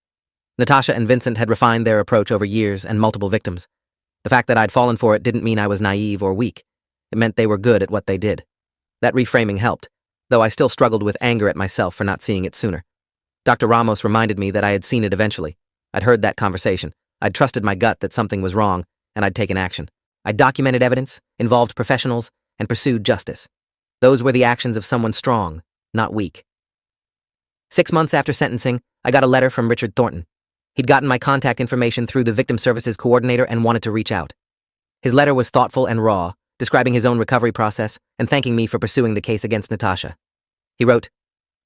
Speaker 1: Natasha and Vincent had refined their approach over years and multiple victims. The fact that I'd fallen for it didn't mean I was naive or weak. It meant they were good at what they did. That reframing helped, though I still struggled with anger at myself for not seeing it sooner. Dr. Ramos reminded me that I had seen it eventually. I'd heard that conversation. I'd trusted my gut that something was wrong, and I'd taken action. I'd documented evidence, involved professionals, and pursued justice. Those were the actions of someone strong, not weak. 6 months after sentencing, I got a letter from Richard Thornton. He'd gotten my contact information through the Victim Services Coordinator and wanted to reach out. His letter was thoughtful and raw, describing his own recovery process and thanking me for pursuing the case against Natasha. He wrote,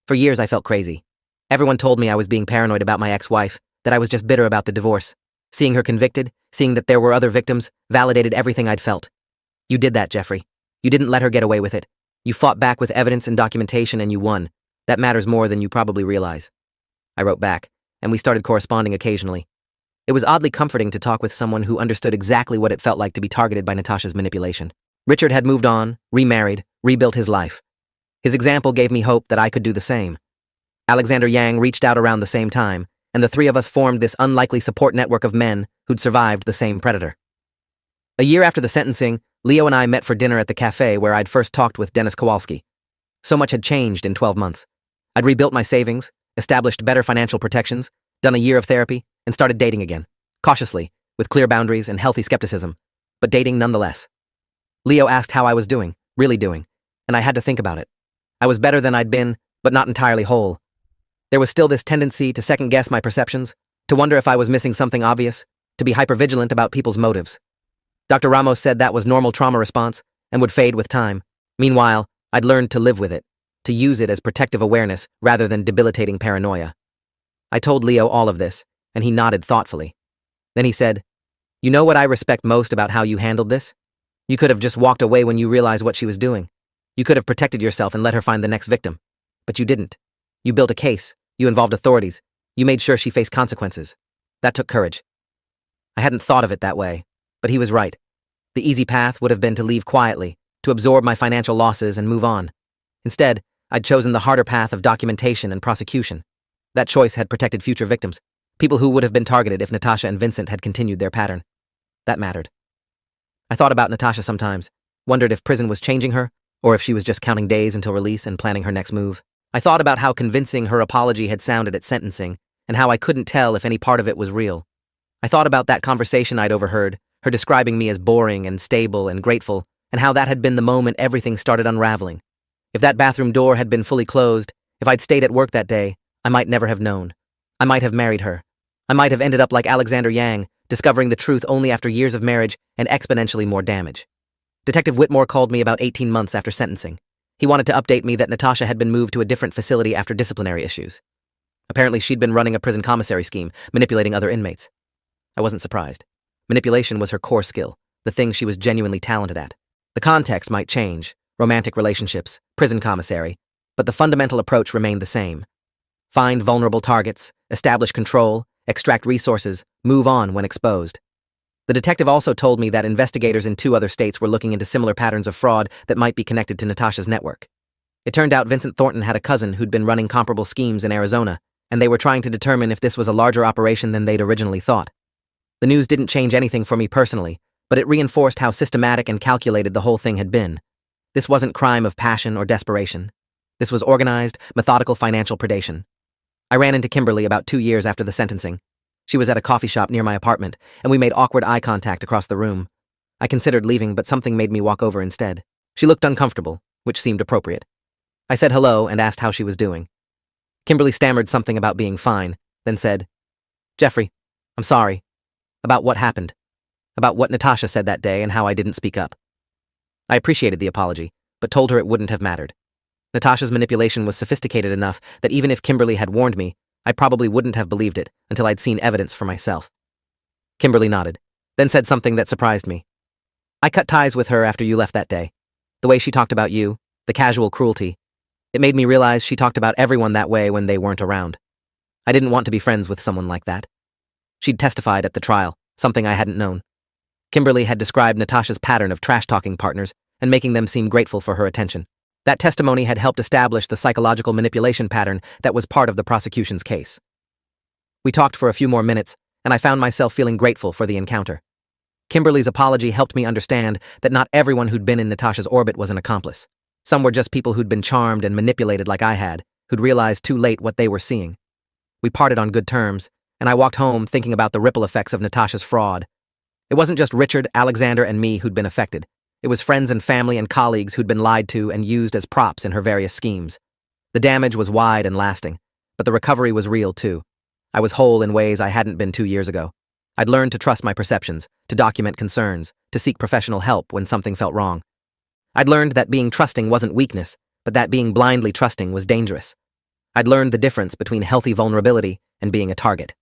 Speaker 1: "For years I felt crazy. Everyone told me I was being paranoid about my ex-wife, that I was just bitter about the divorce. Seeing her convicted, seeing that there were other victims, validated everything I'd felt. You did that, Jeffrey. You didn't let her get away with it. You fought back with evidence and documentation and you won. That matters more than you probably realize." I wrote back, and we started corresponding occasionally. It was oddly comforting to talk with someone who understood exactly what it felt like to be targeted by Natasha's manipulation. Richard had moved on, remarried, rebuilt his life. His example gave me hope that I could do the same. Alexander Yang reached out around the same time, and the three of us formed this unlikely support network of men who'd survived the same predator. A year after the sentencing, Leo and I met for dinner at the cafe where I'd first talked with Dennis Kowalski. So much had changed in 12 months. I'd rebuilt my savings, established better financial protections, done a year of therapy, and started dating again, cautiously, with clear boundaries and healthy skepticism, but dating nonetheless. Leo asked how I was doing, really doing, and I had to think about it. I was better than I'd been, but not entirely whole. There was still this tendency to second-guess my perceptions, to wonder if I was missing something obvious, to be hypervigilant about people's motives. Dr. Ramos said that was normal trauma response and would fade with time. Meanwhile, I'd learned to live with it, to use it as protective awareness rather than debilitating paranoia. I told Leo all of this, and he nodded thoughtfully. Then he said, "You know what I respect most about how you handled this? You could have just walked away when you realized what she was doing. You could have protected yourself and let her find the next victim. But you didn't. You built a case. You involved authorities. You made sure she faced consequences. That took courage." I hadn't thought of it that way, but he was right. The easy path would have been to leave quietly, to absorb my financial losses and move on. Instead, I'd chosen the harder path of documentation and prosecution. That choice had protected future victims, people who would have been targeted if Natasha and Vincent had continued their pattern. That mattered. I thought about Natasha sometimes, wondered if prison was changing her, or if she was just counting days until release and planning her next move. I thought about how convincing her apology had sounded at sentencing, and how I couldn't tell if any part of it was real. I thought about that conversation I'd overheard, her describing me as boring and stable and grateful, and how that had been the moment everything started unraveling. If that bathroom door had been fully closed, if I'd stayed at work that day, I might never have known. I might have married her. I might have ended up like Alexander Yang, discovering the truth only after years of marriage and exponentially more damage. Detective Whitmore called me about 18 months after sentencing. He wanted to update me that Natasha had been moved to a different facility after disciplinary issues. Apparently, she'd been running a prison commissary scheme, manipulating other inmates. I wasn't surprised. Manipulation was her core skill, the thing she was genuinely talented at. The context might change, romantic relationships, prison commissary, but the fundamental approach remained the same. Find vulnerable targets, establish control, extract resources, move on when exposed. The detective also told me that investigators in 2 other states were looking into similar patterns of fraud that might be connected to Natasha's network. It turned out Vincent Thornton had a cousin who'd been running comparable schemes in Arizona, and they were trying to determine if this was a larger operation than they'd originally thought. The news didn't change anything for me personally, but it reinforced how systematic and calculated the whole thing had been. This wasn't crime of passion or desperation. This was organized, methodical financial predation. I ran into Kimberly about 2 years after the sentencing. She was at a coffee shop near my apartment, and we made awkward eye contact across the room. I considered leaving, but something made me walk over instead. She looked uncomfortable, which seemed appropriate. I said hello and asked how she was doing. Kimberly stammered something about being fine, then said, "Jeffrey, I'm sorry. About what happened. About what Natasha said that day and how I didn't speak up." I appreciated the apology, but told her it wouldn't have mattered. Natasha's manipulation was sophisticated enough that even if Kimberly had warned me, I probably wouldn't have believed it until I'd seen evidence for myself. Kimberly nodded, then said something that surprised me. "I cut ties with her after you left that day. The way she talked about you, the casual cruelty, it made me realize she talked about everyone that way when they weren't around. I didn't want to be friends with someone like that." She'd testified at the trial, something I hadn't known. Kimberly had described Natasha's pattern of trash-talking partners and making them seem grateful for her attention. That testimony had helped establish the psychological manipulation pattern that was part of the prosecution's case. We talked for a few more minutes, and I found myself feeling grateful for the encounter. Kimberly's apology helped me understand that not everyone who'd been in Natasha's orbit was an accomplice. Some were just people who'd been charmed and manipulated like I had, who'd realized too late what they were seeing. We parted on good terms, and I walked home thinking about the ripple effects of Natasha's fraud. It wasn't just Richard, Alexander, and me who'd been affected. It was friends and family and colleagues who'd been lied to and used as props in her various schemes. The damage was wide and lasting, but the recovery was real too. I was whole in ways I hadn't been 2 years ago. I'd learned to trust my perceptions, to document concerns, to seek professional help when something felt wrong. I'd learned that being trusting wasn't weakness, but that being blindly trusting was dangerous. I'd learned the difference between healthy vulnerability and being a target.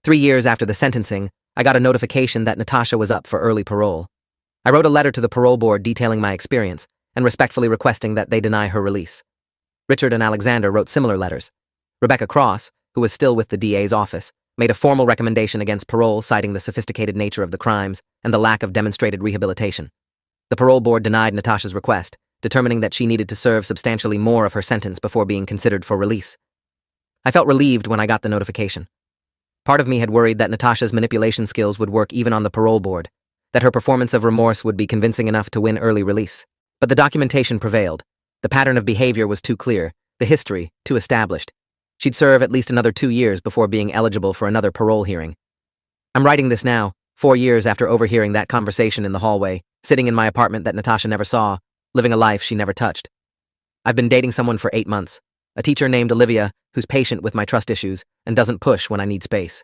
Speaker 1: 3 years after the sentencing, I got a notification that Natasha was up for early parole. I wrote a letter to the parole board detailing my experience and respectfully requesting that they deny her release. Richard and Alexander wrote similar letters. Rebecca Cross, who was still with the DA's office, made a formal recommendation against parole, citing the sophisticated nature of the crimes and the lack of demonstrated rehabilitation. The parole board denied Natasha's request, determining that she needed to serve substantially more of her sentence before being considered for release. I felt relieved when I got the notification. Part of me had worried that Natasha's manipulation skills would work even on the parole board, that her performance of remorse would be convincing enough to win early release. But the documentation prevailed. The pattern of behavior was too clear, the history too established. She'd serve at least another 2 years before being eligible for another parole hearing. I'm writing this now, 4 years after overhearing that conversation in the hallway, sitting in my apartment that Natasha never saw, living a life she never touched. I've been dating someone for 8 months, a teacher named Olivia who's patient with my trust issues and doesn't push when I need space.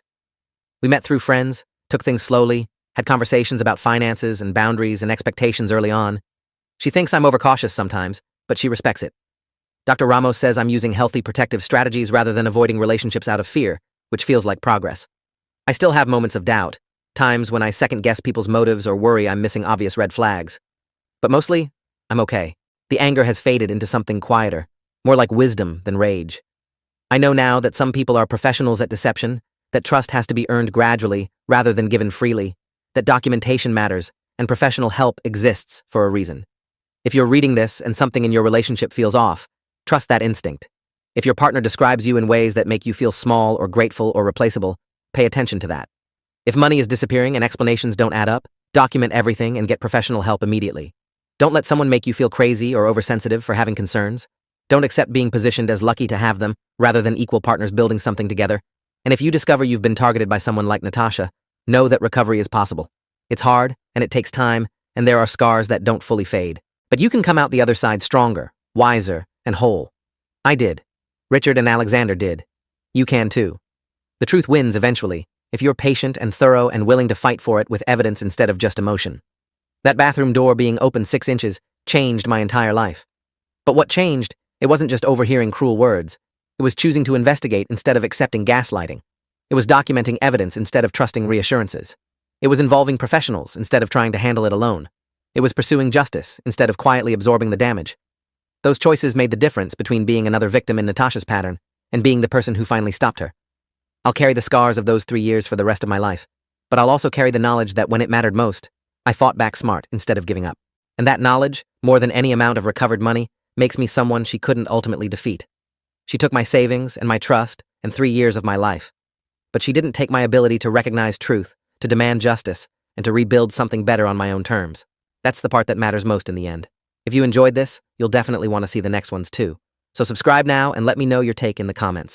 Speaker 1: We met through friends, took things slowly, had conversations about finances and boundaries and expectations early on. She thinks I'm overcautious sometimes, but she respects it. Dr. Ramos says I'm using healthy protective strategies rather than avoiding relationships out of fear, which feels like progress. I still have moments of doubt, times when I second-guess people's motives or worry I'm missing obvious red flags. But mostly, I'm okay. The anger has faded into something quieter, more like wisdom than rage. I know now that some people are professionals at deception, that trust has to be earned gradually rather than given freely, that documentation matters, and professional help exists for a reason. If you're reading this and something in your relationship feels off, trust that instinct. If your partner describes you in ways that make you feel small or grateful or replaceable, pay attention to that. If money is disappearing and explanations don't add up, document everything and get professional help immediately. Don't let someone make you feel crazy or oversensitive for having concerns. Don't accept being positioned as lucky to have them, rather than equal partners building something together. And if you discover you've been targeted by someone like Natasha, know that recovery is possible. It's hard, and it takes time, and there are scars that don't fully fade. But you can come out the other side stronger, wiser, and whole. I did. Richard and Alexander did. You can too. The truth wins eventually, if you're patient and thorough and willing to fight for it with evidence instead of just emotion. That bathroom door being open 6 inches changed my entire life. But what changed, it wasn't just overhearing cruel words. It was choosing to investigate instead of accepting gaslighting. It was documenting evidence instead of trusting reassurances. It was involving professionals instead of trying to handle it alone. It was pursuing justice instead of quietly absorbing the damage. Those choices made the difference between being another victim in Natasha's pattern and being the person who finally stopped her. I'll carry the scars of those 3 years for the rest of my life, but I'll also carry the knowledge that when it mattered most, I fought back smart instead of giving up. And that knowledge, more than any amount of recovered money, makes me someone she couldn't ultimately defeat. She took my savings and my trust and 3 years of my life. But she didn't take my ability to recognize truth, to demand justice, and to rebuild something better on my own terms. That's the part that matters most in the end. If you enjoyed this, you'll definitely want to see the next ones too. So subscribe now and let me know your take in the comments.